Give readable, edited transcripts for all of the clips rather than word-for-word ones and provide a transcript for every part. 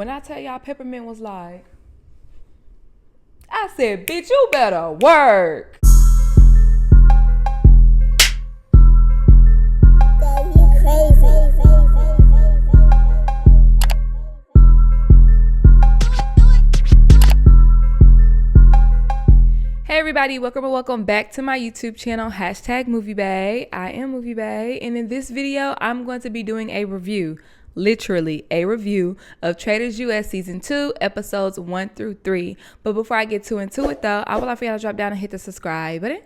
When I tell y'all Peppermint was like, I said, bitch, you better work. Hey everybody, welcome back to my YouTube channel, #MovieBae. I am MovieBae, and in this video, I'm going to be doing a review, literally a review of Traitors US Season 2, Episodes 1 through 3. But before I get too into it though, I would like for y'all to drop down and hit the subscribe button.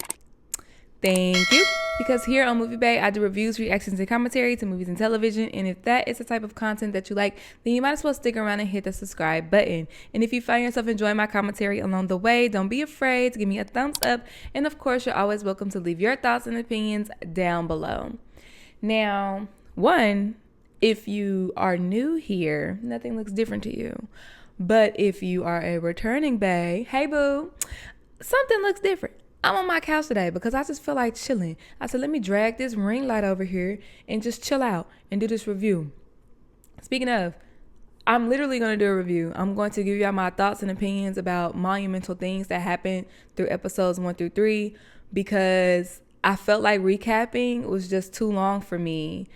Thank you. Because here on MovieBae, I do reviews, reactions, and commentary to movies and television. And if that is the type of content that you like, then you might as well stick around and hit the subscribe button. And if you find yourself enjoying my commentary along the way, don't be afraid to give me a thumbs up. And of course, you're always welcome to leave your thoughts and opinions down below. Now, if you are new here, nothing looks different to you. But if you are a returning bae, hey boo, something looks different. I'm on my couch today because I just feel like chilling. I said, let me drag this ring light over here and just chill out and do this review. Speaking of, I'm literally going to do a review. I'm going to give y'all my thoughts and opinions about monumental things that happened through episodes 1 through 3 because I felt like recapping was just too long for me.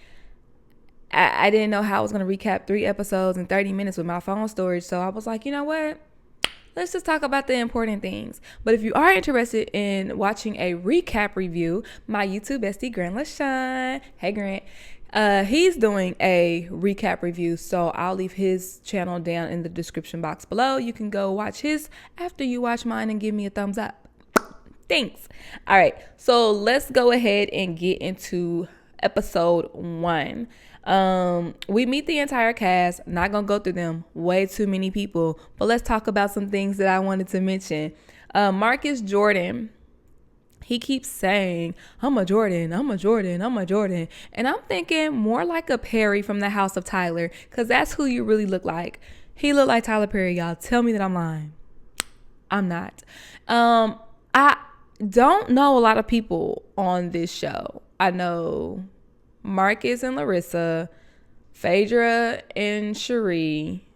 I didn't know how I was going to recap 3 episodes in 30 minutes with my phone storage. So I was like, you know what? Let's just talk about the important things. But if you are interested in watching a recap review, my YouTube bestie, Grant LaShawn, hey Grant, he's doing a recap review. So I'll leave his channel down in the description box below. You can go watch his after you watch mine and give me a thumbs up. Thanks. All right. So let's go ahead and get into episode 1. We meet the entire cast. Not gonna go through them, way too many people, but let's talk about some things that I wanted to mention. Marcus Jordan, he keeps saying, I'm a Jordan, I'm a Jordan, I'm a Jordan. And I'm thinking more like a Perry from the House of Tyler, because that's who you really look like. He looked like Tyler Perry, y'all. Tell me that I'm lying. I'm not. I don't know a lot of people on this show. I know Marcus and Larissa, Phaedra and Cherie.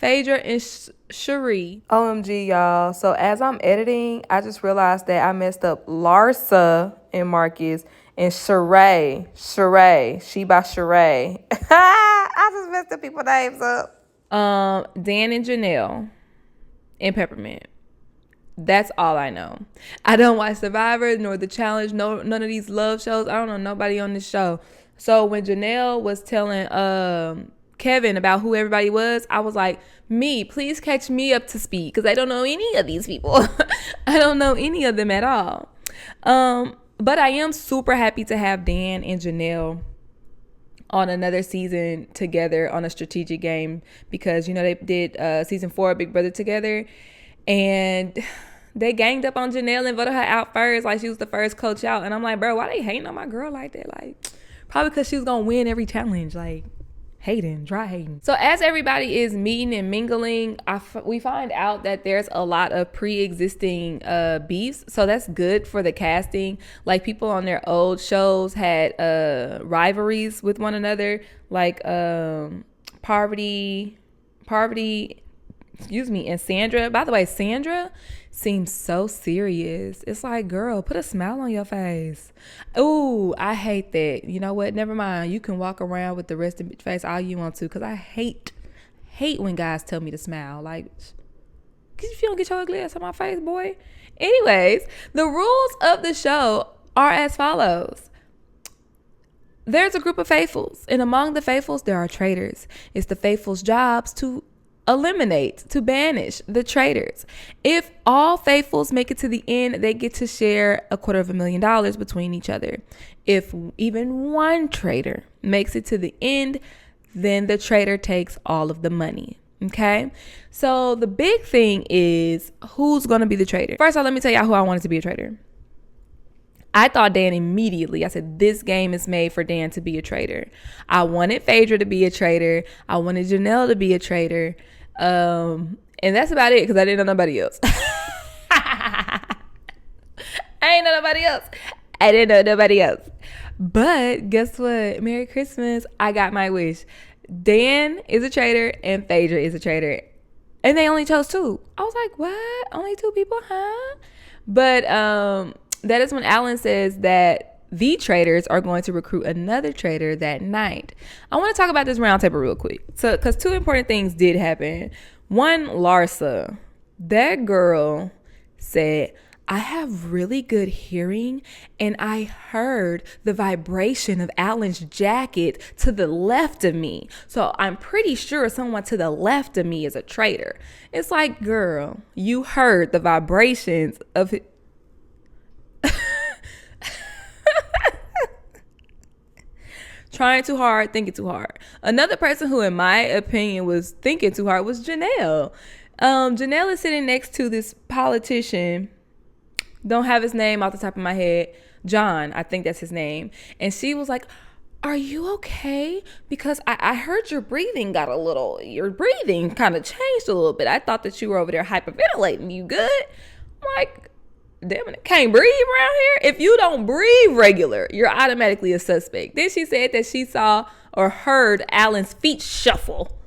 OMG, y'all. So as I'm editing, I just realized that I messed up Larsa and Marcus and Sheree. She by Sheree. I just messed up people's names up. Dan and Janelle and Peppermint. That's all I know. I don't watch Survivor nor The Challenge, none of these love shows. I don't know nobody on this show. So when Janelle was telling Kevin about who everybody was, I was like, please catch me up to speed because I don't know any of these people. I don't know any of them at all. But I am super happy to have Dan and Janelle on another season together on a strategic game because, you know, they did season 4 Big Brother together. And they ganged up on Janelle and voted her out first, like she was the first coach out. And I'm like, bro, why they hating on my girl like that? Like, probably because she was gonna win every challenge. Like, dry hating. So as everybody is meeting and mingling, we find out that there's a lot of pre-existing beefs. So that's good for the casting. Like people on their old shows had rivalries with one another, like Parvati, and Sandra. By the way, Sandra seems so serious. It's like, girl, put a smile on your face. Ooh, I hate that. You know what? Never mind. You can walk around with the resting bitch face all you want to, because I hate when guys tell me to smile. Like, if you don't get your ugly ass on my face, boy. Anyways, the rules of the show are as follows. There's a group of faithfuls, and among the faithfuls, there are traitors. It's the faithfuls' jobs to banish the traitors. If all faithfuls make it to the end, they get to share $250,000 between each other. If even one traitor makes it to the end, then the traitor takes all of the money. Okay, so the big thing is who's going to be the traitor. First of all, let me tell y'all who I wanted to be a traitor. I thought Dan immediately. I said, this game is made for Dan to be a traitor. I wanted Phaedra to be a traitor. I wanted Janelle to be a traitor. And that's about it because I didn't know nobody else. I ain't know nobody else. I didn't know nobody else. But guess what? Merry Christmas. I got my wish. Dan is a traitor and Phaedra is a traitor. And they only chose 2. I was like, what? Only 2 people, huh? But that is when Alan says that the traitors are going to recruit another traitor that night. I want to talk about this round table real quick. So, because 2 important things did happen. One, Larsa. That girl said, I have really good hearing, and I heard the vibration of Alan's jacket to the left of me. So I'm pretty sure someone to the left of me is a traitor. It's like, girl, you heard the vibrations of it. Trying too hard, thinking too hard. Another person who, in my opinion, was thinking too hard was Janelle. Janelle is sitting next to this politician. Don't have his name off the top of my head. John, I think that's his name. And she was like, are you okay? Because I heard your breathing kind of changed a little bit. I thought that you were over there hyperventilating. You good? I'm like, damn it, can't breathe around here. If you don't breathe regular, you're automatically a suspect. Then she said that she saw or heard Alan's feet shuffle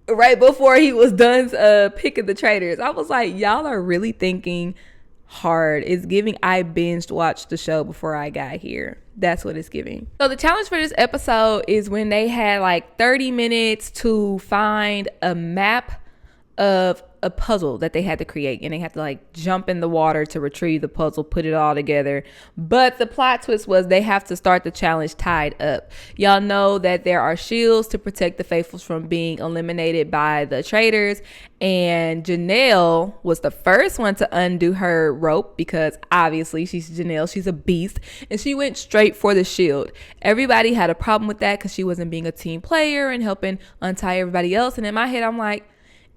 right before he was done picking the traitors. I was like, y'all are really thinking hard. It's giving I binged watched the show before I got here. That's what it's giving. So the challenge for this episode is when they had like 30 minutes to find a map of a puzzle that they had to create, and they had to like jump in the water to retrieve the puzzle, put it all together. But the plot twist was they have to start the challenge tied up. Y'all know that there are shields to protect the faithfuls from being eliminated by the traitors, and Janelle was the first one to undo her rope because obviously she's Janelle, she's a beast, and she went straight for the shield. Everybody had a problem with that because she wasn't being a team player and helping untie everybody else. And in my head I'm like,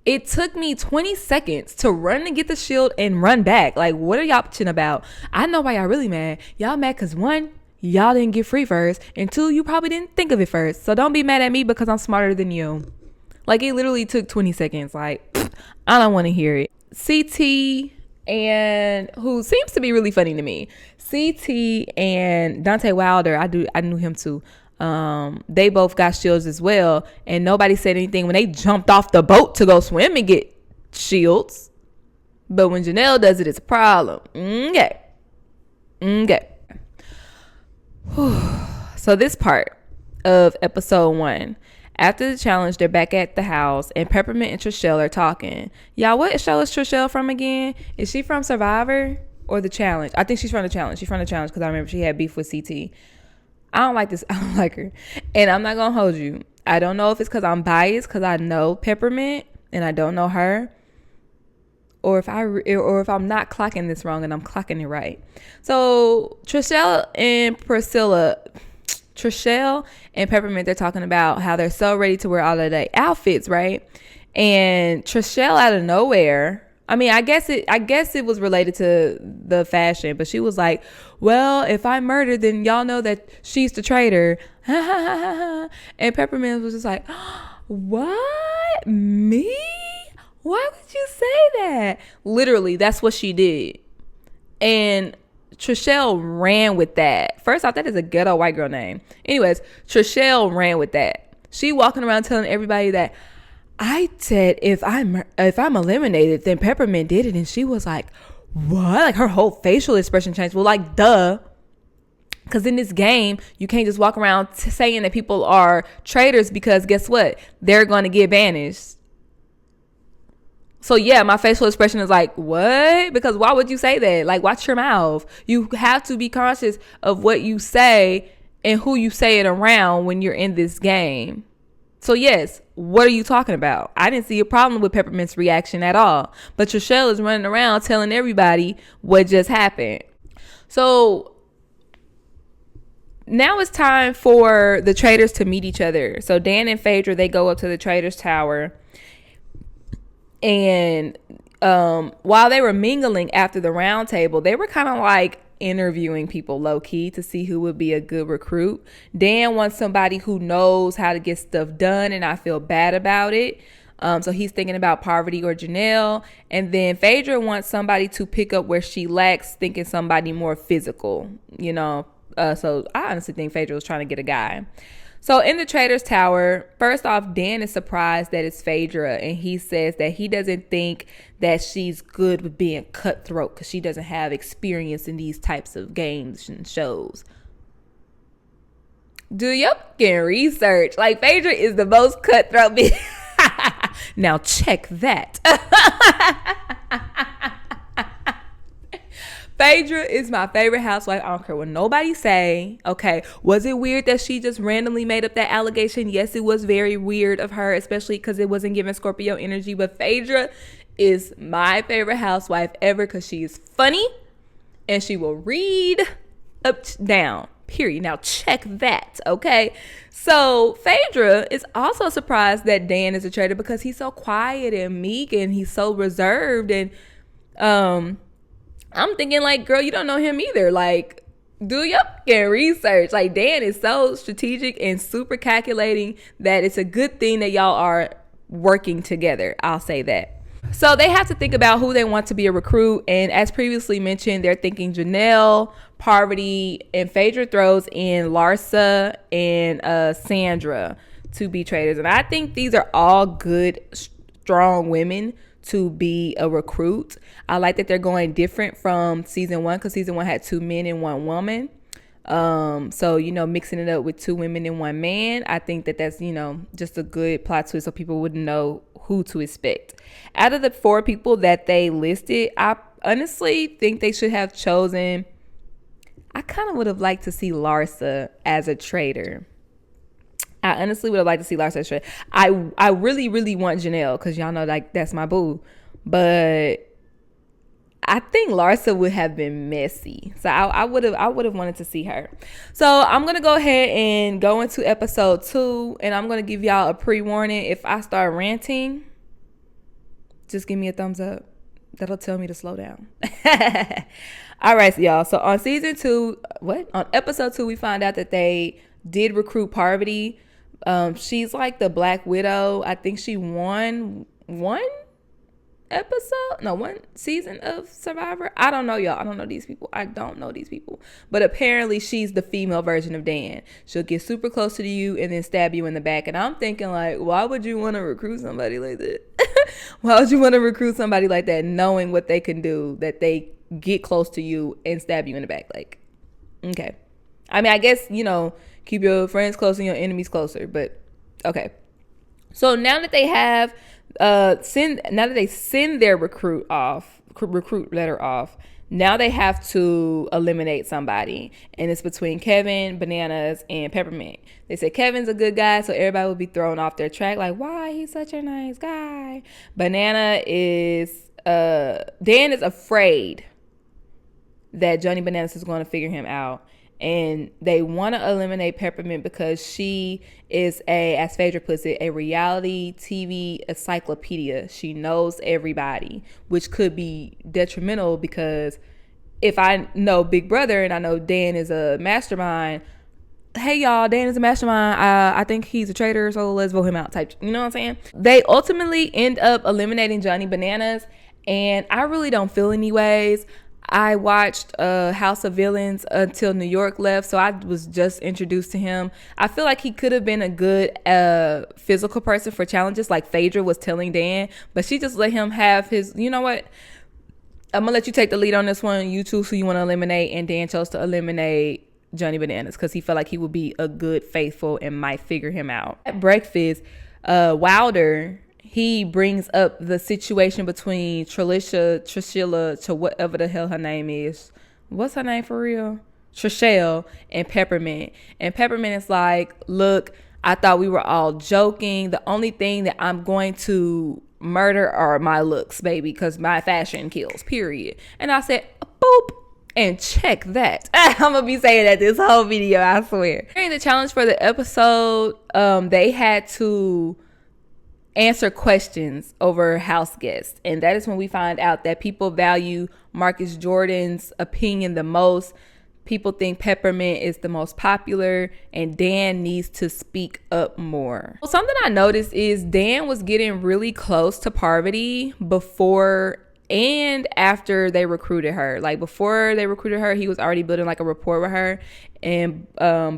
it took me 20 seconds to run to get the shield and run back. Like, what are y'all bitching about? I know why y'all really mad. Y'all mad because 1, y'all didn't get free first, and 2, you probably didn't think of it first. So don't be mad at me because I'm smarter than you. Like, it literally took 20 seconds. Like, I don't want to hear it. CT and who seems to be really funny to me. CT and Dante Wilder, I knew him too. They both got shields as well, and nobody said anything when they jumped off the boat to go swim and get shields. But when Janelle does it, it's a problem. Okay. So this part of episode 1, after the challenge, they're back at the house, and Peppermint and Trishelle are talking. Y'all, what show is Trishelle from again? Is she from Survivor or The Challenge? I think she's from The Challenge. She's from The Challenge because I remember she had beef with CT. I don't like this. I don't like her. And I'm not going to hold you. I don't know if it's because I'm biased because I know Peppermint and I don't know her. Or if I'm not clocking this wrong and I'm clocking it right. So Trishelle and Peppermint, they're talking about how they're so ready to wear all of their outfits, right? And Trishelle out of nowhere, I mean, I guess it was related to the fashion, but she was like, well, if I murder, then y'all know that she's the traitor. And Peppermint was just like, what? Me? Why would you say that? Literally, that's what she did. And Trishelle ran with that. First off, that is a ghetto white girl name. Anyways, Trishelle ran with that. She walking around telling everybody that I said if I'm eliminated, then Peppermint did it, and she was like, what? Like, her whole facial expression changed. Well, like, duh. Because in this game, you can't just walk around saying that people are traitors because guess what? They're going to get banished. So yeah, my facial expression is like, what? Because why would you say that? Like, watch your mouth. You have to be conscious of what you say and who you say it around when you're in this game. So yes, what are you talking about? I didn't see a problem with Peppermint's reaction at all. But Trishelle is running around telling everybody what just happened. So now it's time for the traitors to meet each other. So Dan and Phaedra, they go up to the traitors tower. And while they were mingling after the round table, they were kind of like interviewing people low key to see who would be a good recruit. Dan wants somebody who knows how to get stuff done, and I feel bad about it. So he's thinking about Parvati or Janelle. And then Phaedra wants somebody to pick up where she lacks, thinking somebody more physical, you know. So I honestly think Phaedra was trying to get a guy. So in the Traitors Tower, first off, Dan is surprised that it's Phaedra, and he says that he doesn't think that she's good with being cutthroat because she doesn't have experience in these types of games and shows. Do your fucking research. Like, Phaedra is the most cutthroat bitch. Now check that. Phaedra is my favorite housewife. I don't care what nobody say. Okay, was it weird that she just randomly made up that allegation? Yes, it was very weird of her, especially because it wasn't giving Scorpio energy. But Phaedra is my favorite housewife ever because she is funny and she will read up down. Period. Now check that. Okay, so Phaedra is also surprised that Dan is a traitor because he's so quiet and meek and he's so reserved, and I'm thinking, like, girl, you don't know him either. Like, do your fucking research. Like, Dan is so strategic and super calculating that it's a good thing that y'all are working together. I'll say that. So they have to think about who they want to be a recruit. And as previously mentioned, they're thinking Janelle, Parvati, and Phaedra throws in Larsa and Sandra to be traitors. And I think these are all good, strong women to be a recruit. I like that they're going different from season 1 because season 1 had 2 men and 1 woman. So, you know, mixing it up with 2 women and 1 man, I think that that's, you know, just a good plot twist so people wouldn't know who to expect. Out of the 4 people that they listed, I honestly think they should have chosen, I kind of would have liked to see Larsa as a traitor. I honestly would have liked to see Larsa as a traitor. I really, really want Janelle because y'all know, like, that's my boo. But I think Larsa would have been messy. So I would have wanted to see her. So I'm going to go ahead and go into episode 2. And I'm going to give y'all a pre-warning. If I start ranting, just give me a thumbs up. That'll tell me to slow down. All right, so y'all. So on season 2, on episode 2, we find out that they did recruit Parvati. She's like the Black Widow. I think she won one season of Survivor. I don't know, y'all. I don't know these people. But apparently she's the female version of Dan. She'll get super close to you and then stab you in the back. And I'm thinking, like, why would you want to recruit somebody like that? Why would you want to recruit somebody like that knowing what they can do, that they get close to you and stab you in the back? Like, okay. I mean, I guess, you know, keep your friends close and your enemies closer. But okay. So now that they have send their recruit letter off, now they have to eliminate somebody, and it's between Kevin, Bananas, and Peppermint. They said Kevin's a good guy, so everybody will be thrown off their track, like, why, he's such a nice guy. Dan is afraid that Johnny Bananas is going to figure him out. And they want to eliminate Peppermint because she is as Phaedra puts it, a reality TV encyclopedia. She knows everybody, which could be detrimental because if I know Big Brother and I know Dan is a mastermind, hey y'all, Dan is a mastermind. I think he's a traitor, so let's vote him out type. You know what I'm saying? They ultimately end up eliminating Johnny Bananas, and I really don't feel anyways. I watched House of Villains until New York left, so I was just introduced to him. I feel like he could have been a good physical person for challenges like Phaedra was telling Dan, but she just let him have his, you know what? I'm going to let you take the lead on this one. You choose who you want to eliminate, and Dan chose to eliminate Johnny Bananas because he felt like he would be a good faithful and might figure him out. At breakfast, Wilder, he brings up the situation between Trishilla, to whatever the hell her name is. What's her name for real? Trishelle and Peppermint. And Peppermint is like, look, I thought we were all joking. The only thing that I'm going to murder are my looks, baby, because my fashion kills, period. And I said, boop. And check that. I'm going to be saying that this whole video, I swear. During the challenge for the episode, they had to answer questions over house guests, and that is when we find out that people value Marcus Jordan's opinion the most. People think Peppermint is the most popular, and Dan needs to speak up more. Well, something I noticed is Dan was getting really close to Parvati before and after they recruited her. Like, before they recruited her, he was already building like a rapport with her, and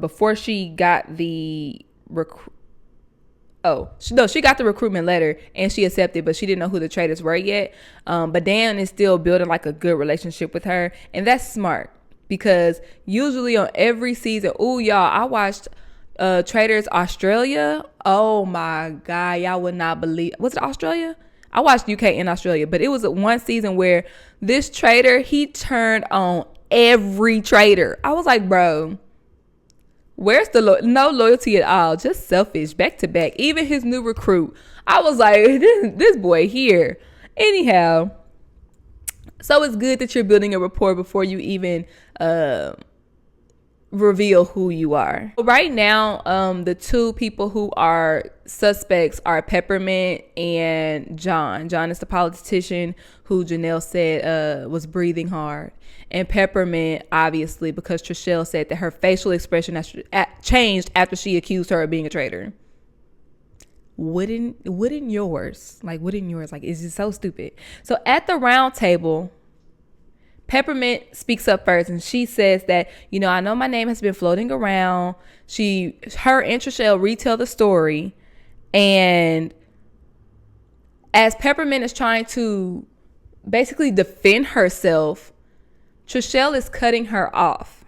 before she got the no, she got the recruitment letter and she accepted, but she didn't know who the traitors were yet. But Dan is still building like a good relationship with her, and that's smart because usually on every season, I watched Traitors Australia. Oh my God, y'all would not believe. Was it Australia? I watched UK and Australia, but it was one season where this traitor, he turned on every traitor. I was like, bro, where's the no loyalty at all? Just selfish, back to back. Even his new recruit, I was like, this boy here. Anyhow, so it's good that you're building a rapport before you even reveal who you are. Right now, the two people who are suspects are Peppermint and John. John is the politician who Janelle said was breathing hard. And Peppermint, obviously, because Trishelle said that her facial expression changed after she accused her of being a traitor. Wouldn't yours? Like, it's just so stupid. So at the round table, Peppermint speaks up first, and she says that, I know my name has been floating around. Her and Trishelle retell the story, and as Peppermint is trying to basically defend herself, Trishelle is cutting her off.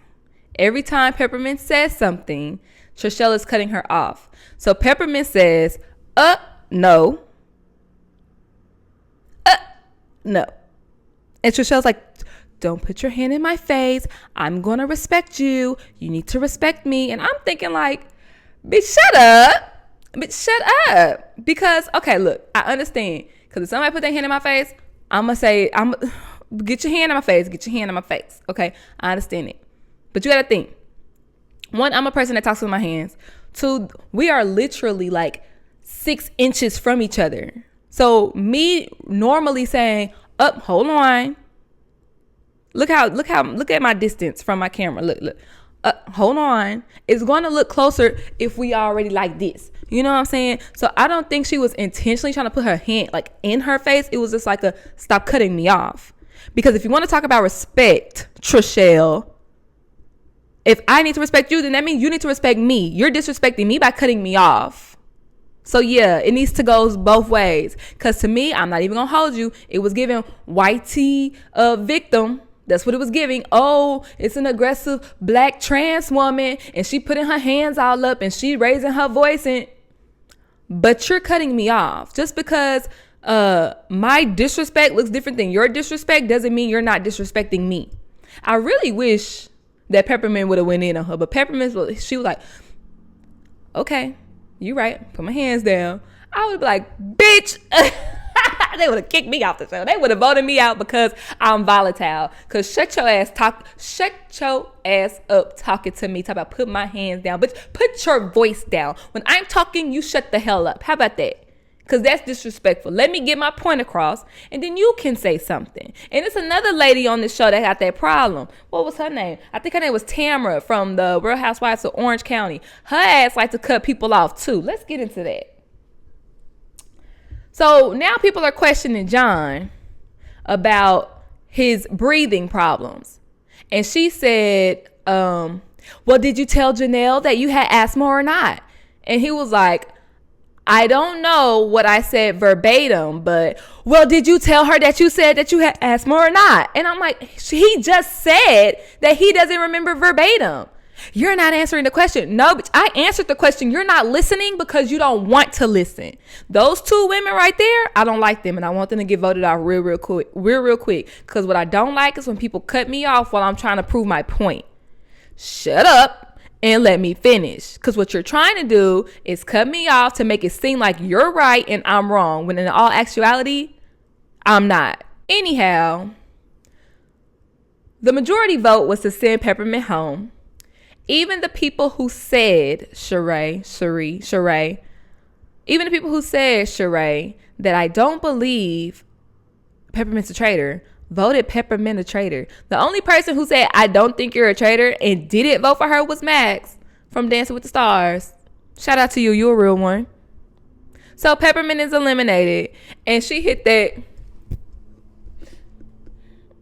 Every time Peppermint says something, Trishelle is cutting her off. So Peppermint says, no. No. And Trishelle's like, don't put your hand in my face. I'm going to respect you. You need to respect me. And I'm thinking like, bitch, shut up. Bitch, shut up. Because, okay, look, I understand. Because if somebody put their hand in my face, I'm going to say, get your hand in my face. Get your hand in my face. Okay, I understand it. But you got to think. One, I'm a person that talks with my hands. Two, we are literally like 6 inches from each other. So me normally saying, hold on. Look at my distance from my camera. Look. Hold on. It's going to look closer if we already like this. You know what I'm saying? So I don't think she was intentionally trying to put her hand like in her face. It was just like stop cutting me off. Because if you want to talk about respect, Trishelle, if I need to respect you, then that means you need to respect me. You're disrespecting me by cutting me off. So yeah, it needs to go both ways. Because to me, I'm not even going to hold you. It was giving white tea victim. That's what it was giving. Oh, it's an aggressive black trans woman and she putting her hands all up and she raising her voice. But you're cutting me off. Just because my disrespect looks different than your disrespect doesn't mean you're not disrespecting me. I really wish that Peppermint would have went in on her. But Peppermint, she was like, okay, you right. Put my hands down. I would be like, bitch. They would have kicked me off the show. They would have voted me out because I'm volatile. Because shut your ass up talking to me. Talk about put my hands down. But put your voice down. When I'm talking, you shut the hell up. How about that? Because that's disrespectful. Let me get my point across, and then you can say something. And it's another lady on the show that got that problem. What was her name? I think her name was Tamara from the Real Housewives of Orange County. Her ass like to cut people off too. Let's get into that. So now people are questioning John about his breathing problems. And she said, well, did you tell Janelle that you had asthma or not? And he was like, I don't know what I said verbatim, but, well, did you tell her that you said that you had asthma or not? And I'm like, he just said that he doesn't remember verbatim. You're not answering the question. No, but I answered the question. You're not listening because you don't want to listen. Those two women right there, I don't like them, and I want them to get voted out real quick. Because what I don't like is when people cut me off while I'm trying to prove my point. Shut up and let me finish. Because what you're trying to do is cut me off to make it seem like you're right and I'm wrong, when in all actuality, I'm not. Anyhow, the majority vote was to send Peppermint home. Even the people who said, Sheree, even the people who said, Sheree, that I don't believe Peppermint's a traitor, voted Peppermint a traitor. The only person who said, I don't think you're a traitor and didn't vote for her was Max from Dancing with the Stars. Shout out to you. You're a real one. So Peppermint is eliminated, and she hit that.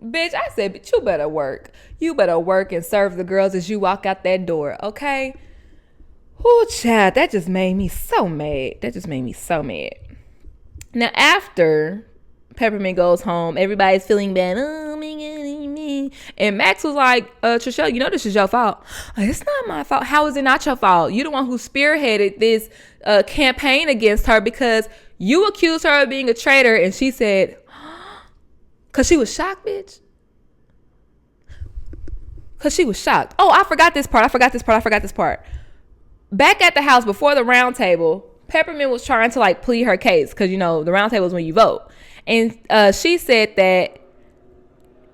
Bitch, I said, bitch, you better work. You better work and serve the girls as you walk out that door, okay? Oh, child, that just made me so mad. Now, after Peppermint goes home, everybody's feeling bad. Oh, me. And Max was like, Trishelle, you know this is your fault. It's not my fault. How is it not your fault? You're the one who spearheaded this campaign against her because you accused her of being a traitor. And she said, because she was shocked, bitch. Because she was shocked. Oh, I forgot this part. Back at the house before the round table, Peppermint was trying to like plead her case because, you know, the round table is when you vote. And she said that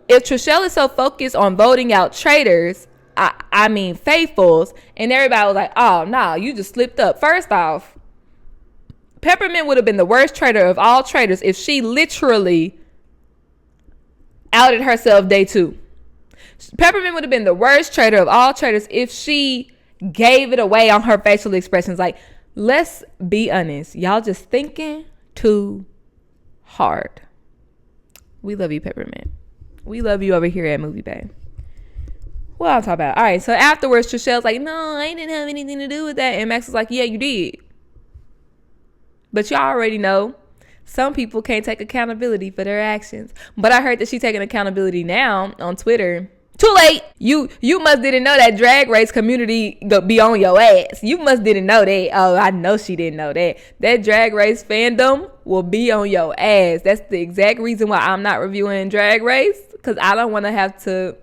if Trishelle is so focused on voting out traitors, I mean faithfuls, and everybody was like, oh, no, you just slipped up. First off, Peppermint would have been the worst traitor of all traitors if she literally outed herself day 2. Peppermint would have been the worst traitor of all traitors if she gave it away on her facial expressions. Like, let's be honest. Y'all just thinking too hard. We love you, Peppermint. We love you over here at Movie Bay. What I'm talking about. All right, so afterwards, Trishelle's like, no, I didn't have anything to do with that. And Max was like, yeah, you did. But y'all already know some people can't take accountability for their actions. But I heard that she's taking accountability now on Twitter. Too late. You must didn't know that Drag Race community be on your ass. You must didn't know that. Oh, I know she didn't know that. That Drag Race fandom will be on your ass. That's the exact reason why I'm not reviewing Drag Race, because I don't want to have to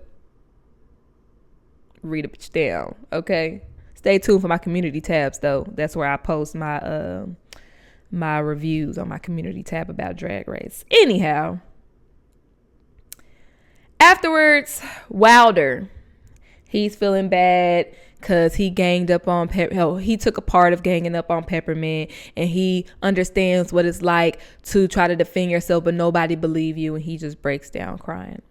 read a bitch down. Okay. Stay tuned for my community tabs though. That's where I post my my reviews on my community tab about Drag Race. Anyhow, afterwards, Wilder, he's feeling bad because he ganged up on he took a part of ganging up on Peppermint, and he understands what it's like to try to defend yourself but nobody believe you, and he just breaks down crying.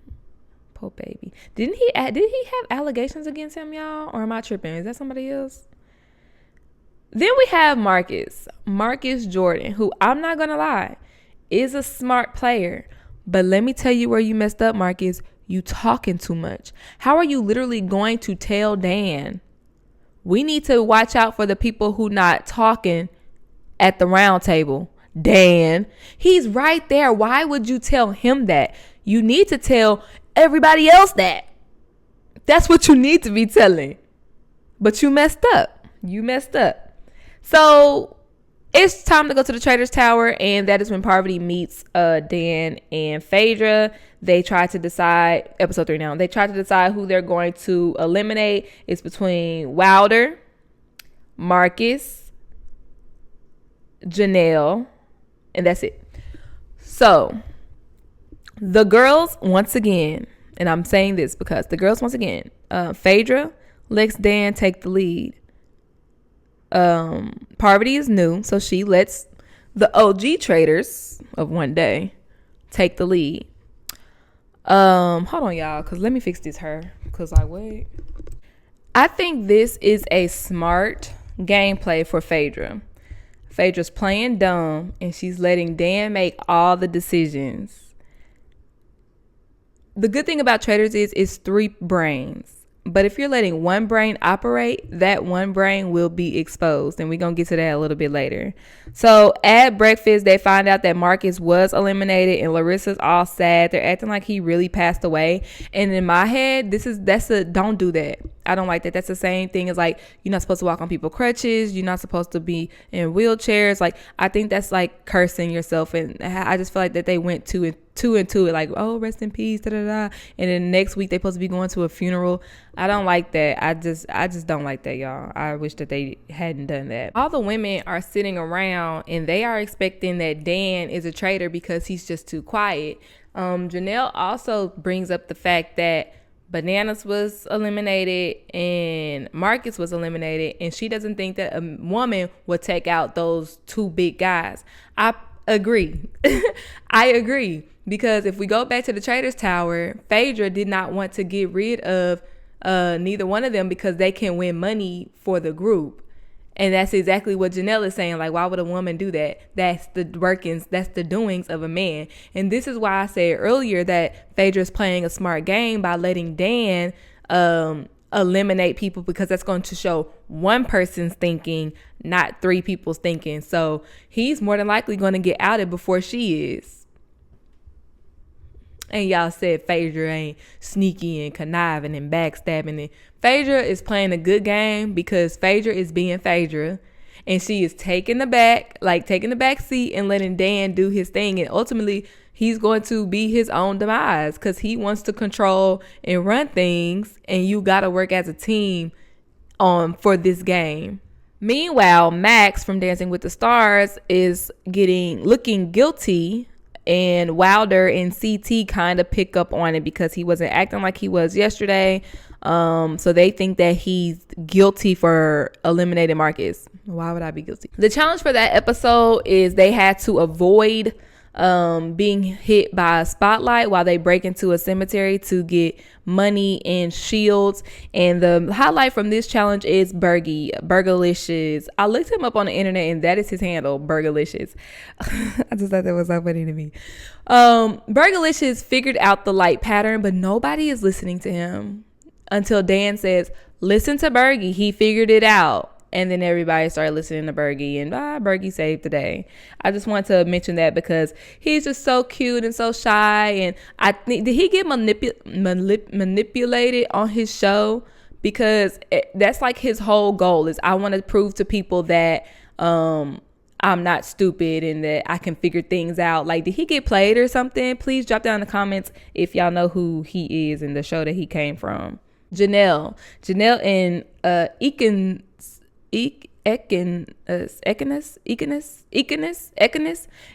Poor baby. Did he have allegations against him, y'all? Or am I tripping? Is that somebody else? Then we have Marcus Jordan, who, I'm not gonna lie, is a smart player. But let me tell you where you messed up, Marcus. You talking too much. How are you literally going to tell Dan? We need to watch out for the people who not talking at the round table. Dan, he's right there. Why would you tell him that? You need to tell everybody else that. That's what you need to be telling. But you messed up. So it's time to go to the Traitors Tower, and that is when Parvati meets Dan and Phaedra. They try to decide, episode 3 now, they try to decide who they're going to eliminate. It's between Wilder, Marcus, Janelle, and that's it. So the girls, once again, and I'm saying this because the girls, once again, Phaedra lets Dan take the lead. Parvati is new, so she lets the OG traitors of one day take the lead. Hold on, y'all, because let me fix this hair, because wait. I think this is a smart gameplay for Phaedra. Phaedra's playing dumb, and she's letting Dan make all the decisions. The good thing about traitors is it's 3 brains. But if you're letting one brain operate, that one brain will be exposed. And we're going to get to that a little bit later. So at breakfast, they find out that Marcus was eliminated and Larissa's all sad. They're acting like he really passed away. And in my head, don't do that. I don't like that. That's the same thing as like, you're not supposed to walk on people's crutches. You're not supposed to be in wheelchairs. Like, I think that's like cursing yourself. And I just feel like that they went two into it, like, oh, rest in peace, and then next week they supposed to be going to a funeral. I don't like that. I just don't like that, y'all. I wish that they hadn't done that. All the women are sitting around and they are expecting that Dan is a traitor because he's just too quiet. Janelle also brings up the fact that Bananas was eliminated and Marcus was eliminated, and she doesn't think that a woman would take out those 2 big guys. I agree. I agree. Because if we go back to the Traitors Tower, Phaedra did not want to get rid of neither one of them because they can win money for the group. And that's exactly what Janelle is saying. Like, why would a woman do that? That's the workings, that's the doings of a man. And this is why I said earlier that Phaedra's playing a smart game by letting Dan eliminate people, because that's going to show one person's thinking, not three people's thinking. So he's more than likely going to get outed before she is. And y'all said Phaedra ain't sneaky and conniving and backstabbing. And Phaedra is playing a good game, because Phaedra is being Phaedra. And she is taking the back seat and letting Dan do his thing. And ultimately, he's going to be his own demise, because he wants to control and run things. And you got to work as a team for this game. Meanwhile, Max from Dancing with the Stars is looking guilty. And Wilder and CT kind of pick up on it because he wasn't acting like he was yesterday. So they think that he's guilty for eliminating Marcus. Why would I be guilty? The challenge for that episode is they had to avoid being hit by a spotlight while they break into a cemetery to get money and shields. And the highlight from this challenge is Burgerlicious. I looked him up on the internet, and that is his handle, Burgerlicious. I just thought that was so funny to me. Burgerlicious figured out the light pattern, but nobody is listening to him until Dan says, listen to Bergie, he figured it out. And then everybody started listening to Bergie, and Bergie saved the day. I just want to mention that because he's just so cute and so shy. And I think, did he get manipulated on his show? Because that's like his whole goal is, I want to prove to people that I'm not stupid and that I can figure things out. Like, did he get played or something? Please drop down in the comments if y'all know who he is and the show that he came from. Janelle and Ekinus.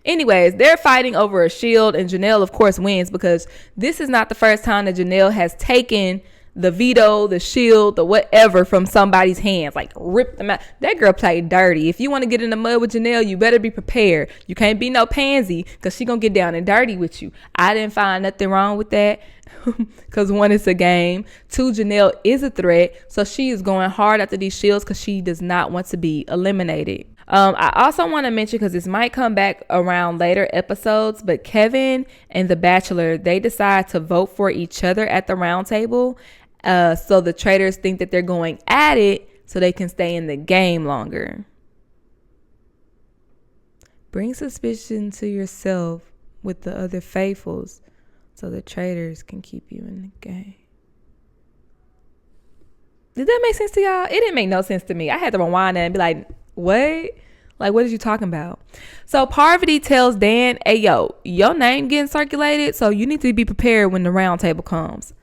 Anyways, they're fighting over a shield, and Janelle, of course, wins, because this is not the first time that Janelle has taken the veto, the shield, the whatever from somebody's hands, like ripped them out. That girl played dirty. If you want to get in the mud with Janelle, you better be prepared. You can't be no pansy, because she gonna get down and dirty with you. I didn't find nothing wrong with that, because one, it's a game. Two, Janelle is a threat, so she is going hard after these shields because she does not want to be eliminated. I also want to mention, because this might come back around later episodes, but Kevin and The Bachelor, they decide to vote for each other at the round table. So the traitors think that they're going at it so they can stay in the game longer. Bring suspicion to yourself with the other faithfuls so the traitors can keep you in the game. Did that make sense to y'all? It didn't make no sense to me. I had to rewind that and be like, what? Like, what is you talking about? So Parvati tells Dan, hey, yo, your name getting circulated, so you need to be prepared when the round table comes.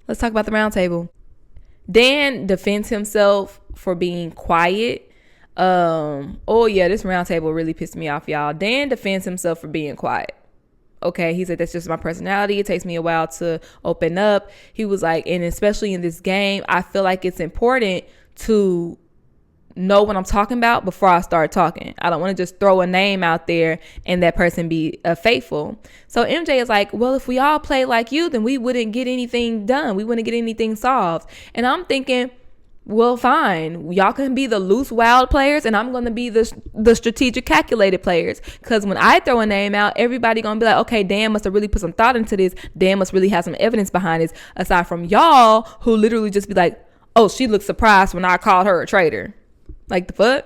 Let's talk about the round table. Dan defends himself for being quiet. This round table really pissed me off, y'all. Dan defends himself for being quiet. Okay, he said, that's just my personality. It takes me a while to open up. He was like, and especially in this game, I feel like it's important to know what I'm talking about before I start talking. I don't want to just throw a name out there and that person be faithful. So MJ is like, well, if we all play like you, then we wouldn't get anything done. We wouldn't get anything solved. And I'm thinking, well, fine. Y'all can be the loose, wild players, and I'm going to be the strategic, calculated players. Because when I throw a name out, everybody going to be like, okay, Dan must have really put some thought into this. Dan must really have some evidence behind this. Aside from y'all who literally just be like, oh, she looked surprised when I called her a traitor. Like, the fuck?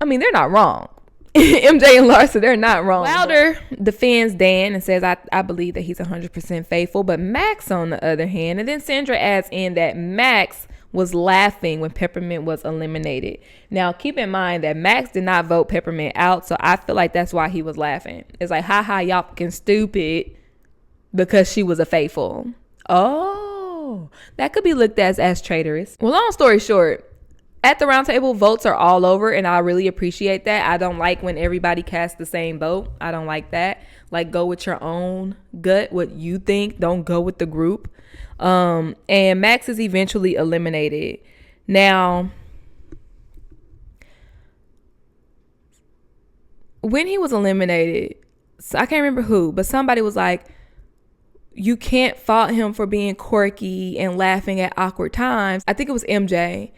I mean, they're not wrong. MJ and Larsa, they're not wrong. Wilder defends Dan and says, I believe that he's 100% faithful. But Max, on the other hand, and then Sandra adds in that Max was laughing when Peppermint was eliminated. Now, keep in mind that Max did not vote Peppermint out, so I feel like that's why he was laughing. It's like, ha, y'all fucking stupid, because she was a faithful. Oh, that could be looked at as traitorous. Well, long story short, at the round table, votes are all over, and I really appreciate that. I don't like when everybody casts the same vote. I don't like that. Like, go with your own gut, what you think. Don't go with the group. And Max is eventually eliminated. Now, when he was eliminated, so I can't remember who, but somebody was like, you can't fault him for being quirky and laughing at awkward times. I think it was MJ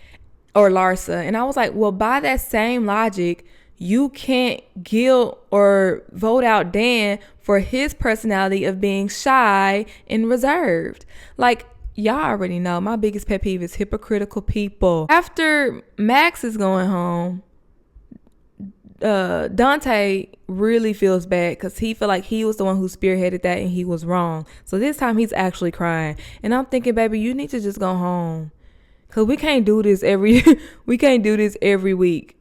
or Larsa. And I was like, well, by that same logic, you can't guilt or vote out Dan for his personality of being shy and reserved. Like, Y'all already know my biggest pet peeve is hypocritical people. After Max is going home, Dante really feels bad because he feel like he was the one who spearheaded that and he was wrong. So this time he's actually crying, and I'm thinking, baby, you need to just go home, cause we can't do this every we can't do this every week.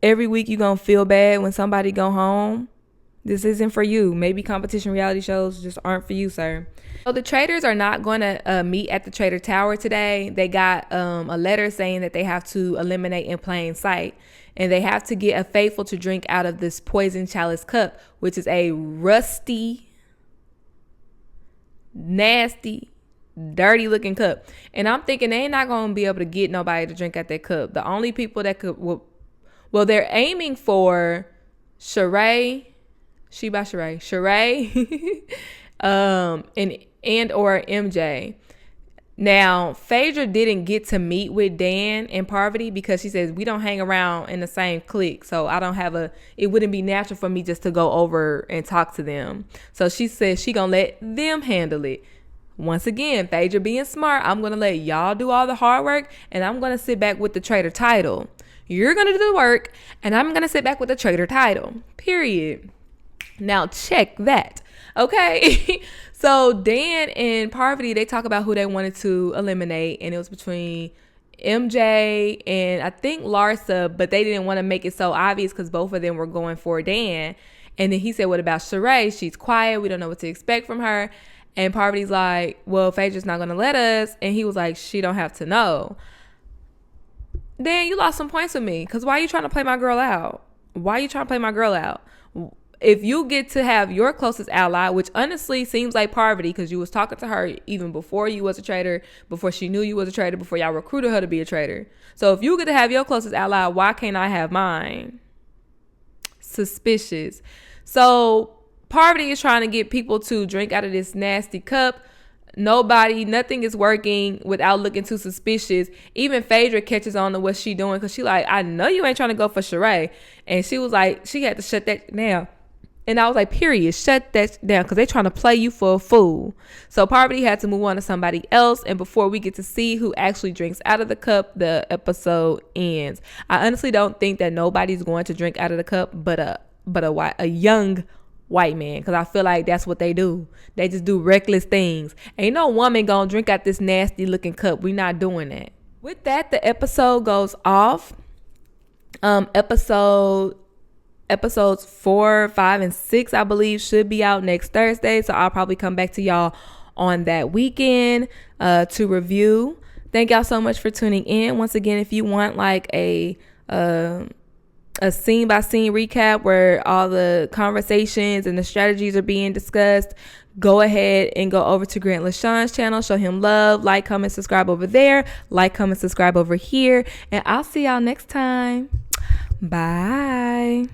Every week you gonna feel bad when somebody go home. This isn't for you. Maybe competition reality shows just aren't for you, sir. So the Traitors are not going to meet at the Traitor Tower today. They got a letter saying that they have to eliminate in plain sight. And they have to get a faithful to drink out of this poison chalice cup, which is a rusty, nasty, dirty looking cup. And I'm thinking they ain't not going to be able to get nobody to drink out that cup. The only people that could, well, they're aiming for Sheree, and or MJ. Now, Phaedra didn't get to meet with Dan and Parvati because she says we don't hang around in the same clique. So I don't have it wouldn't be natural for me just to go over and talk to them. So she says she gonna let them handle it. Once again, Phaedra being smart, I'm gonna let y'all do all the hard work and I'm gonna sit back with the traitor title. You're gonna do the work and I'm gonna sit back with the traitor title. Period. Now check that. Okay. So Dan and Parvati, they talk about who they wanted to eliminate, and it was between MJ and I think Larsa, but they didn't want to make it so obvious because both of them were going for Dan. And then he said, what about Sheree? She's quiet. We don't know what to expect from her. And Parvati's like, well, Phaedra's not going to let us. And he was like, she don't have to know. Dan, you lost some points with me because why are you trying to play my girl out? If you get to have your closest ally, which honestly seems like Parvati, because you was talking to her even before you was a traitor, before she knew you was a traitor, before y'all recruited her to be a traitor. So if you get to have your closest ally, why can't I have mine? Suspicious. So Parvati is trying to get people to drink out of this nasty cup. Nothing is working without looking too suspicious. Even Phaedra catches on to what she doing because she like, I know you ain't trying to go for Sheree. And she was like, she had to shut that down. And I was like, period, shut that down because they're trying to play you for a fool. So Parvati had to move on to somebody else. And before we get to see who actually drinks out of the cup, the episode ends. I honestly don't think that nobody's going to drink out of the cup but a young white man, because I feel like that's what they do. They just do reckless things. Ain't no woman gonna drink out this nasty looking cup. We not doing that. With that, the episode goes off. Episodes 4, 5, and 6, I believe, should be out next Thursday. So I'll probably come back to y'all on that weekend to review. Thank y'all so much for tuning in. Once again, if you want like a scene by scene recap where all the conversations and the strategies are being discussed, go ahead and go over to Grant LaShawn's channel. Show him love. Like, comment, subscribe over there. Like, comment, subscribe over here. And I'll see y'all next time. Bye.